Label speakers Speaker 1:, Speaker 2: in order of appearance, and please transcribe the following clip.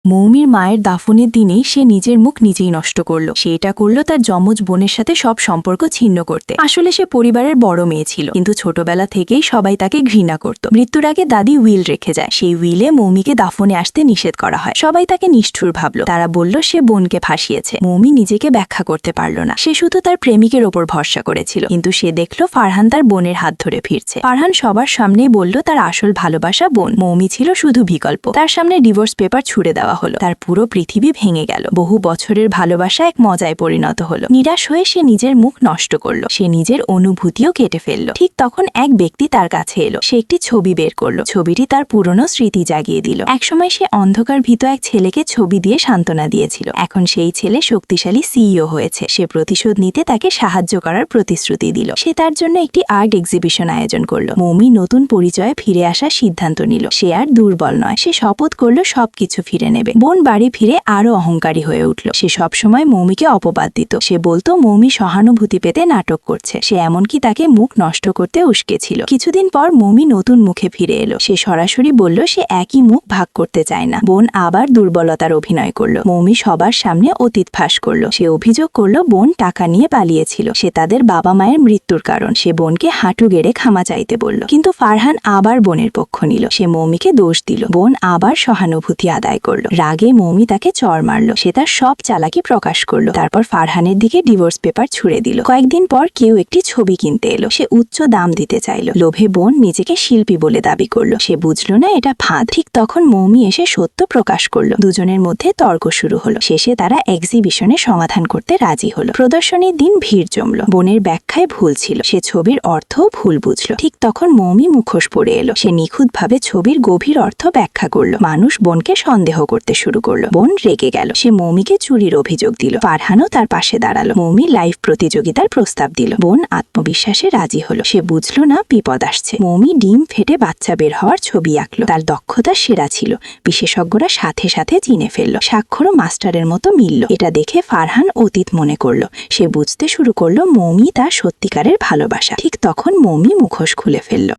Speaker 1: মৌমির মায়ের দাফনের দিনেই সে নিজের মুখ নিজেই নষ্ট করল। সেটা করল তার যমজ বোনের সাথে সব সম্পর্ক ছিন্ন করতে। আসলে সে পরিবারের বড় মেয়ে ছিল, কিন্তু ছোটবেলা থেকেই সবাই তাকে ঘৃণা করত। মৃত্যুর আগে দাদি উইল রেখে যায়, সেই উইলে মৌমিকে দাফনে আসতে নিষেধ করা হয়। সবাই তাকে নিষ্ঠুর ভাবল, তারা বলল সে বোনকে ফাঁসিয়েছে। মৌমি নিজেকে ব্যাখ্যা করতে পারল না, সে শুধু তার প্রেমিকের ওপর ভরসা করেছিল। কিন্তু সে দেখল ফারহান তার বোনের হাত ধরে ফিরছে। ফারহান সবার সামনেই বলল তার আসল ভালোবাসা বোন। মৌমি ছিল শুধু বিকল্প। তার সামনে ডিভোর্স পেপার ছুড়ে দেওয়া হলো। তার পুরো পৃথিবী ভেঙে গেল। বহু বছরের ভালোবাসা এক মজায় পরিণত হলো। নিরাশ হয়ে সে নিজের মুখ নষ্ট করলো। সে নিজের অনুভূতিও কেটে ফেললো। ঠিক তখন এক ব্যক্তি তার কাছে এলো। সে একটি ছবি বের করলো। ছবিটি তার পুরনো স্মৃতি জাগিয়ে দিল। একসময় সে অন্ধকার ভীত এক ছেলেকে ছবি দিয়ে সান্ত্বনা দিয়েছিল। এখন সেই ছেলে শক্তিশালী সিইও হয়েছে। সে প্রতিশোধ নিতে তাকে সাহায্য করার প্রতিশ্রুতি দিল। সে তার জন্য একটি আর্ট এক্সিবিশন আয়োজন করলো। মৌমি নতুন পরিচয়ে ফিরে আসার সিদ্ধান্ত নিল। সে আর দুর্বল নয়। সে শপথ করলো সবকিছু ফিরে নেবে। বোন বাড়ি ফিরে আরো অহংকারী হয়ে উঠল। সে সবসময় মৌমিকে অপবাদ দিত। সে বলতো মৌমি সহানুভূতি পেতে নাটক করছে। সে এমনকি তাকে মুখ নষ্ট করতে উস্কেছিল। কিছুদিন পর মৌমি নতুন মুখে ফিরে এলো। সে সরাসরি বলল সে একই মুখ ভাগ করতে চায় না। বোন আবার দুর্বলতার অভিনয় করলো। মৌমি সবার সামনে অতীত ফাঁস করলো। সে অভিযোগ করলো বোন টাকা নিয়ে পালিয়েছিল। সে তাদের বাবা মায়ের মৃত্যুর কারণ। সে বোনকে হাঁটু গেড়ে ক্ষমা চাইতে বলল। কিন্তু ফারহান আবার বোনের পক্ষ নিল। সে মৌমিকে দোষ দিল। বোন আবার সহানুভূতি আদায় করলো। রাগে মৌমি তাকে চড় মারল। সে তার সব চালাকি প্রকাশ করলো। তারপর ফারহানের দিকে ডিভোর্স পেপার ছুড়ে দিল। কয়েকদিন পর কেউ একটি ছবি কিনতে এলো। সে উচ্চ দাম দিতে চাইল। লোভে বোন নিজেকে শিল্পী বলে দাবি করলো। সে বুঝলো না এটা ফাঁদ। ঠিক তখন মৌমি এসে সত্য প্রকাশ করলো। দুজনের মধ্যে তর্ক শুরু হলো। শেষে তারা এক্সিবিশনে সমাধান করতে রাজি হলো। প্রদর্শনীর দিন ভিড় জমল। বোনের ব্যাখ্যায় ভুল ছিল। সে ছবির অর্থও ভুল বুঝলো। ঠিক তখন মৌমি মুখোশ পরে এলো। সে নিখুঁতভাবে ছবির গভীর অর্থ ব্যাখ্যা করলো। মানুষ বোনকে সন্দেহ করতে শুরু করলো। বোন রেগে গেল। সে মৌমিকে চুরির অভিযোগ দিল। ফারহানও তার পাশে দাঁড়ালো। মৌমি লাইভ প্রতিযোগিতার প্রস্তাব দিল। বোন আত্মবিশ্বাসে রাজি হলো। সে বুঝলো না বিপদ আসছে। মৌমি ডিম ফেটে বাচ্চা বের হওয়ার ছবি আঁকলো। তার দক্ষতা সেরা ছিল। বিশেষজ্ঞরা সাথে সাথে চিনে ফেললো। স্বাক্ষরও মাস্টারের মতো মিলল। এটা দেখে ফারহান অতীত মনে করলো। সে বুঝতে শুরু করলো মৌমি তার সত্যিকারের ভালোবাসা। ঠিক তখন মৌমি মুখোশ খুলে ফেলল।